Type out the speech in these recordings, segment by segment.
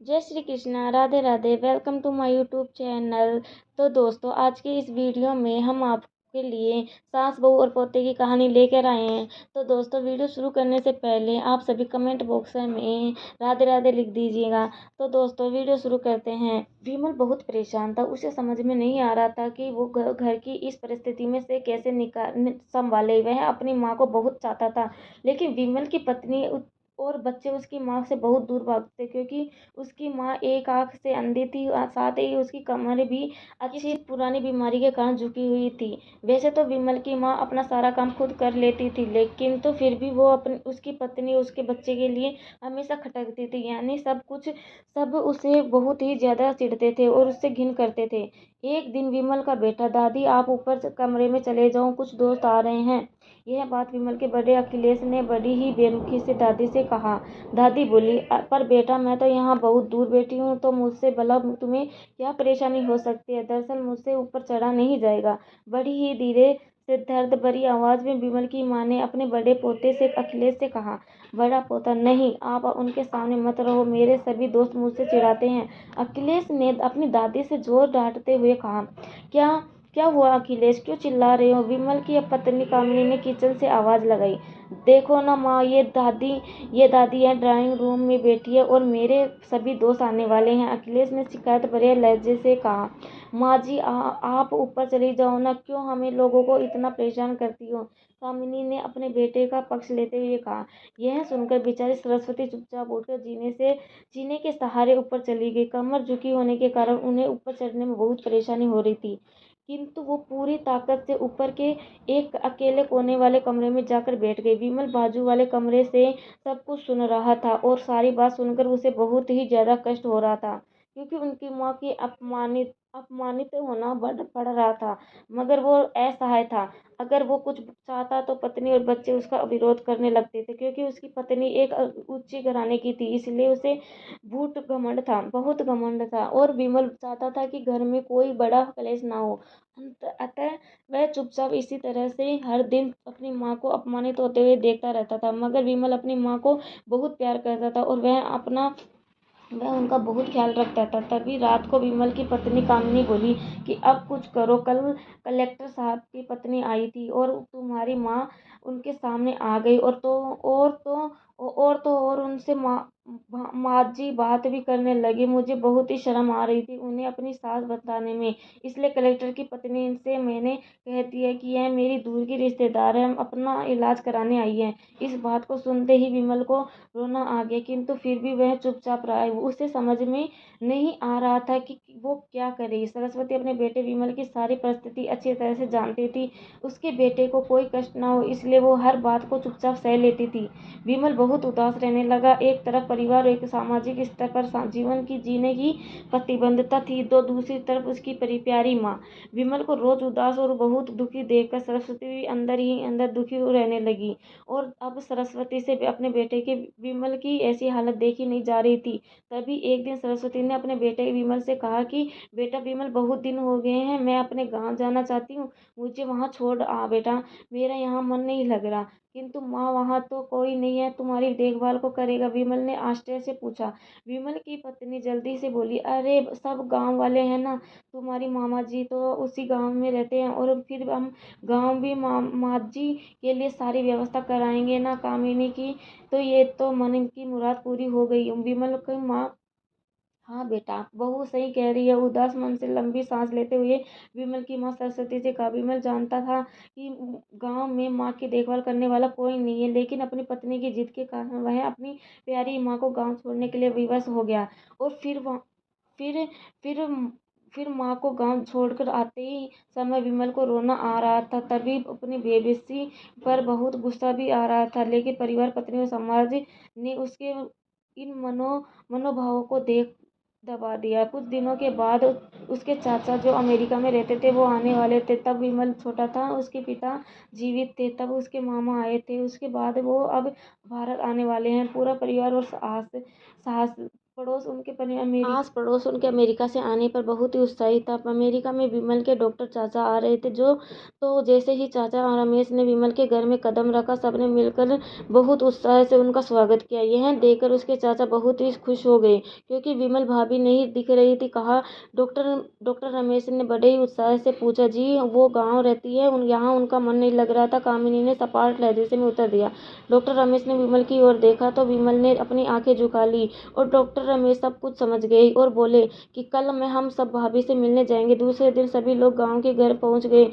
जय Shri Krishna, Radhe Radhe. Welcome to my YouTube channel. तो दोस्तों, आज के इस वीडियो में हम आपके लिए सास बहू और पोते की कहानी लेकर आए हैं। तो दोस्तों, वीडियो शुरू करने से पहले आप सभी कमेंट बॉक्स में राधे राधे लिख दीजिएगा। तो दोस्तों, वीडियो शुरू करते हैं। विमल बहुत परेशान था। उसे समझ में नहीं आ रहा था कि वो घर की इस परिस्थिति में से कैसे संभाले। वह अपनी माँ को बहुत चाहता था, लेकिन विमल की पत्नी और बच्चे उसकी माँ से बहुत दूर भागते, क्योंकि उसकी माँ एक आंख से अंधी थी और साथ ही उसकी कमर भी अच्छी पुरानी बीमारी के कारण झुकी हुई थी। वैसे तो विमल की माँ अपना सारा काम खुद कर लेती थी, लेकिन तो फिर भी वो अपनी उसकी पत्नी उसके बच्चे के लिए हमेशा खटकती थी। यानी सब उसे बहुत ही ज्यादा चिढ़ते थे और उससे घिन करते थे। एक दिन विमल का बेटा, दादी आप ऊपर कमरे में चले जाओ, कुछ दोस्त आ रहे हैं। यह बात विमल के बड़े अखिलेश ने बड़ी ही बेरुखी से दादी से कहा। दादी बोली, पर बेटा मैं तो यहाँ बहुत दूर बैठी हूँ, तो मुझसे भला तुम्हें क्या परेशानी हो सकती है। दरअसल मुझसे ऊपर चढ़ा नहीं जाएगा। बड़ी ही धीरे से दर्द भरी आवाज में विमल की माँ ने अपने बड़े पोते से अखिलेश से कहा। बड़ा पोता, नहीं, आप उनके सामने मत रहो, मेरे सभी दोस्त मुझसे चिढ़ाते हैं। अखिलेश ने अपनी दादी से जोर डांटते हुए कहा। क्या क्या हुआ अखिलेश, क्यों चिल्ला रहे हो। विमल की पत्नी कामिनी ने किचन से आवाज लगाई। देखो ना माँ, ये दादी है, ड्राइंग रूम में बैठी है और मेरे सभी दोस्त आने वाले हैं। अखिलेश ने शिकायत भरे लहजे से कहा। माँ जी, आप ऊपर चली जाओ ना, क्यों हमें लोगों को इतना परेशान करती हो। कामिनी ने अपने बेटे का पक्ष लेते हुए कहा। यह सुनकर बेचारी सरस्वती चुपचाप उठकर जीने के सहारे ऊपर चली गई। कमर झुकी होने के कारण उन्हें ऊपर चढ़ने में बहुत परेशानी हो रही थी, किंतु वो पूरी ताकत से ऊपर के एक अकेले कोने वाले कमरे में जाकर बैठ गई। विमल बाजू वाले कमरे से सब कुछ सुन रहा था और सारी बात सुनकर उसे बहुत ही ज्यादा कष्ट हो रहा था, क्योंकि उनकी माँ की अपमानित होना पड़ रहा था, मगर वो असहाय था। अगर वो कुछ चाहता तो पत्नी और बच्चे उसका विरोध करने लगते थे, क्योंकि उसकी पत्नी एक उच्च घराने की थी, इसलिए उसे बहुत घमंड था। और विमल चाहता था कि घर में कोई बड़ा कलेश ना हो। अतः वह चुपचाप इसी तरह से हर दिन अपनी माँ को अपमानित होते हुए देखता रहता था। मगर विमल अपनी माँ को बहुत प्यार करता था और वह उनका बहुत ख्याल रखता था। तभी रात को विमल की पत्नी कामिनी बोली कि अब कुछ करो। कल कलेक्टर साहब की पत्नी आई थी और तुम्हारी माँ उनके सामने आ गई, और उनसे माँ जी बात भी करने लगी। मुझे बहुत ही शर्म आ रही थी उन्हें अपनी सास बताने में, इसलिए कलेक्टर की पत्नी से मैंने कह दिया कि यह मेरी दूर की रिश्तेदार है, हम अपना इलाज कराने आई है। इस बात को सुनते ही विमल को रोना आ गया, किंतु फिर भी वह चुपचाप रहा। उसे समझ में नहीं आ रहा था कि वो क्या करे। सरस्वती अपने बेटे विमल की सारी परिस्थिति अच्छी तरह से जानती थी। उसके बेटे को कोई कष्ट न हो, इसलिए वो हर बात को चुपचाप सह लेती थी। विमल बहुत उदास रहने लगा। एक तरफ परिवार और एक सामाजिक स्तर पर जीवन की जीने की प्रतिबद्धता थी, तो दूसरी तरफ उसकी प्यारी माँ। विमल को रोज उदास और बहुत दुखी देखकर सरस्वती भी अंदर ही अंदर दुखी रहने लगी। और अब सरस्वती से अपने बेटे के विमल की ऐसी हालत देखी नहीं जा रही थी। तभी एक दिन सरस्वती ने अपने बेटे विमल से कहा कि बेटा विमल, बहुत दिन हो गए हैं, मैं अपने गांव जाना चाहती हूँ, मुझे वहां छोड़ आ बेटा, मेरा यहाँ मन नहीं लग रहा। किंतु माँ, वहां तो कोई नहीं है तुम्हारी देखभाल को करेगा, विमल ने आश्चर्य से पूछा। विमल की पत्नी जल्दी से बोली, अरे सब गांव वाले हैं ना, तुम्हारी मामा जी तो उसी गांव में रहते हैं, और फिर हम गांव भी माँ जी के लिए सारी व्यवस्था कराएंगे ना कामिनी की। तो ये तो मन की मुराद पूरी हो गई। विमल की माँ, हाँ बेटा, बहू सही कह रही है। उदास मन से लंबी सांस लेते हुए विमल की माँ सरस्वती से कहा। विमल जानता था कि गांव में माँ की देखभाल करने वाला कोई नहीं है, लेकिन अपनी पत्नी की जिद के कारण वह अपनी प्यारी माँ को गांव छोड़ने के लिए विवश हो गया। और फिर फिर फिर माँ को गांव छोड़कर आते ही समय विमल को रोना आ रहा था। तभी अपनी बेबसी पर बहुत गुस्सा भी आ रहा था, लेकिन परिवार, पत्नी और समाज ने उसके इन मनोभावों को देख दबा दिया। कुछ दिनों के बाद उसके चाचा, जो अमेरिका में रहते थे, वो आने वाले थे। तब विमल छोटा था, उसके पिता जीवित थे। तब उसके मामा आए थे। उसके बाद वो अब भारत आने वाले हैं। पूरा परिवार और सास सास आस पड़ोस उनके अमेरिका से आने पर बहुत ही उत्साहित था। अमेरिका में विमल के डॉक्टर चाचा आ रहे थे तो जैसे ही चाचा और रमेश ने विमल के घर में कदम रखा, सबने मिलकर बहुत उत्साह से उनका स्वागत किया। यह देखकर उसके चाचा बहुत ही खुश हो गए क्योंकि विमल भाभी नहीं दिख रही थी। कहा डॉक्टर रमेश ने बड़े ही उत्साह से पूछा, जी वो गाँव रहती है, यहाँ उनका मन नहीं लग रहा था। कामिनी ने सपाट लहजे में उत्तर दिया। डॉक्टर रमेश ने विमल की ओर देखा तो विमल ने अपनी आंखें झुका ली और डॉक्टर रमेश सब कुछ समझ गए और बोले कि कल में हम सब भाभी से मिलने जाएंगे। दूसरे दिन सभी लोग गांव के घर पहुंच गए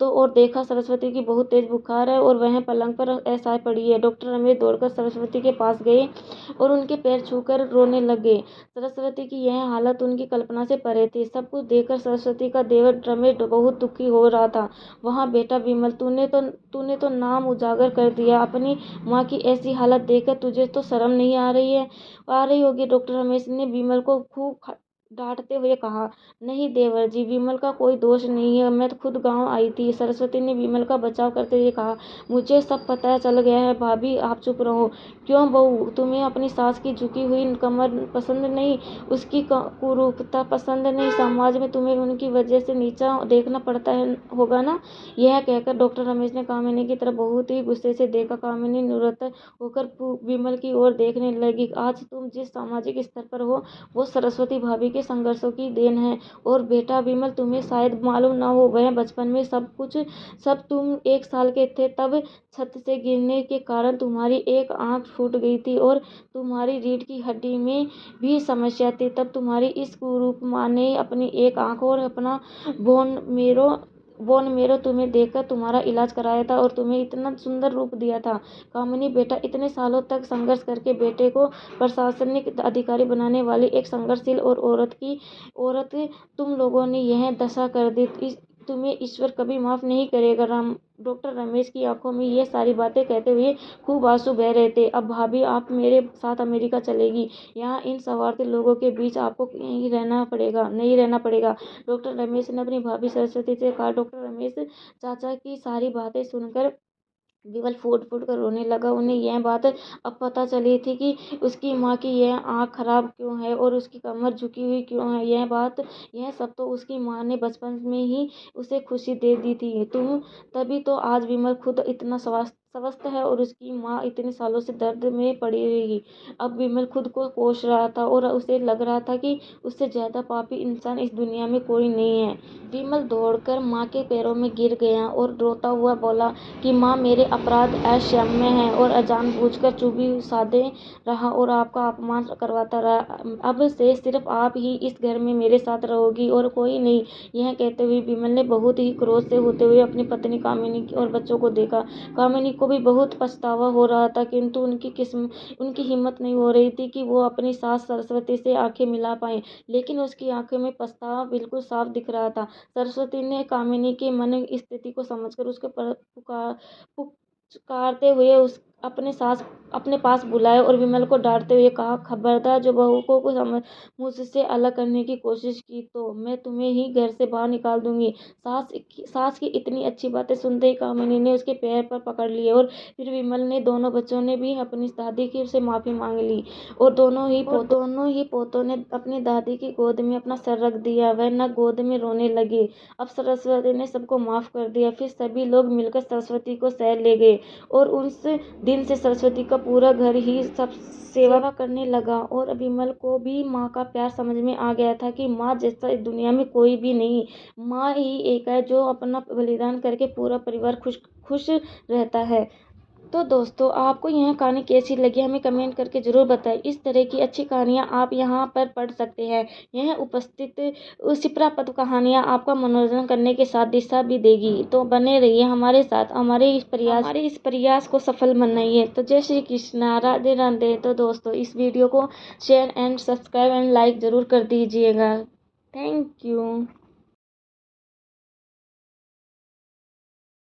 तो और देखा सरस्वती की बहुत तेज बुखार है और वह पलंग पर ऐसा पड़ी है। डॉक्टर रमेश दौड़कर सरस्वती के पास गए और उनके पैर छूकर रोने लगे। सरस्वती की यह हालत उनकी कल्पना से परे थी। सब कुछ देखकर सरस्वती का देवर रमेश बहुत दुखी हो रहा था। वहाँ बेटा विमल, तूने तो नाम उजागर कर दिया। अपनी माँ की ऐसी हालत देखकर तुझे तो शर्म नहीं आ रही होगी। डॉक्टर रमेश ने विमल को खूब डांटते हुए कहा। नहीं देवर जी, विमल का कोई दोष नहीं है, मैं तो खुद गांव आई थी। सरस्वती ने विमल का बचाव करते हुए कहा। मुझे सब पता चल गया है भाभी, आप चुप रहो। क्यों बहू, तुम्हें अपनी सास की झुकी हुई कमर पसंद नहीं, उसकी कुरूपता पसंद नहीं, समाज में तुम्हें उनकी वजह से नीचा देखना पड़ता होगा ना। यह कहकर डॉक्टर रमेश ने कामिनी की तरफ बहुत ही गुस्से से देखा। कामिनी निरुत्तर होकर विमल की ओर देखने लगी। आज तुम जिस सामाजिक स्तर पर हो वो सरस्वती भाभी के संघर्षों की देन है। और बेटा विमल, तुम्हें शायद मालूम ना हो, वह बचपन में सब तुम 1 साल के थे तब छत से गिरने के कारण तुम्हारी एक आंख फूट गई थी और तुम्हारी रीढ़ की हड्डी में भी समस्या थी। तब तुम्हारी इस कुरूप माँ ने अपनी एक आंख और अपना बोन मेरो तुम्हें देकर तुम्हारा इलाज कराया था और तुम्हें इतना सुंदर रूप दिया था। कामिनी बेटा, इतने सालों तक संघर्ष करके बेटे को प्रशासनिक अधिकारी बनाने वाली एक संघर्षशील और औरत तुम लोगों ने यह दशा कर दी। तुम्हें ईश्वर कभी माफ नहीं करेगा। डॉक्टर रमेश की आंखों में ये सारी बातें कहते हुए खूब आंसू बह रहे थे। अब भाभी, आप मेरे साथ अमेरिका चलेगी। यहाँ इन स्वार्थी लोगों के बीच आपको नहीं रहना पड़ेगा। डॉक्टर रमेश ने अपनी भाभी सरस्वती से कहा। डॉक्टर रमेश चाचा की सारी बातें सुनकर विमल फूट फूट कर रोने लगा। उन्हें यह बात अब पता चली थी कि उसकी माँ की यह आँख खराब क्यों है और उसकी कमर झुकी हुई क्यों है। यह सब तो उसकी माँ ने बचपन में ही उसे खुशी दे दी थी। तभी तो आज विमल खुद इतना स्वस्थ है और उसकी माँ इतने सालों से दर्द में पड़ी रही। अब विमल खुद को कोस रहा था और उसे लग रहा था कि उससे ज्यादा पापी इंसान इस दुनिया में कोई नहीं है। विमल दौड़कर माँ के पैरों में गिर गया और रोता हुआ बोला कि माँ, मेरे अपराध अक्षम्य हैं और जानबूझकर चुप्पी साधे रहा और आपका अपमान करवाता रहा। अब से सिर्फ आप ही इस घर में मेरे साथ रहोगी और कोई नहीं। यह कहते हुए विमल ने बहुत ही क्रोध से होते हुए अपनी पत्नी कामिनी और बच्चों को देखा। कामिनी को भी बहुत पछतावा हो रहा था, किंतु उनकी हिम्मत नहीं हो रही थी कि वो अपनी सास सरस्वती से आंखें मिला पाए। लेकिन उसकी आंखों में पछतावा बिल्कुल साफ दिख रहा था। सरस्वती ने कामिनी के मन स्थिति को समझकर उसके पुकारते हुए अपने पास बुलाया और विमल को डांटते हुए कहा। खबरदार, जो बहू को मुझसे अलग करने की कोशिश की तो मैं तुम्हें ही घर से बाहर निकाल दूंगी। सास की इतनी अच्छी बातें सुनते ही कामिनी ने उसके पैर पर पकड़ लिए और फिर विमल ने दोनों बच्चों ने भी अपनी दादी की से माफी मांग ली और दोनों ही पोतों ने अपनी दादी की गोद में अपना सर रख दिया। वह न गोद में रोने लगे। अब सरस्वती ने सबको माफ कर दिया। फिर सभी लोग मिलकर सरस्वती को शहर ले गए और उस दिन से सरस्वती का पूरा घर ही सब सेवा करने लगा और विमल को भी माँ का प्यार समझ में आ गया था कि माँ जैसा इस दुनिया में कोई भी नहीं। माँ ही एक है जो अपना बलिदान करके पूरा परिवार खुश रहता है। तो दोस्तों, आपको यह कहानी कैसी लगी हमें कमेंट करके ज़रूर बताएं। इस तरह की अच्छी कहानियाँ आप यहाँ पर पढ़ सकते हैं। यह उपस्थित शिप्रापद कहानियाँ आपका मनोरंजन करने के साथ दिशा भी देगी। तो बने रहिए हमारे साथ, हमारे इस प्रयास को सफल बनाइए। तो जय श्री कृष्णा, राधे राधे। तो दोस्तों, इस वीडियो को share and subscribe and like ज़रूर कर दीजिएगा। Thank you.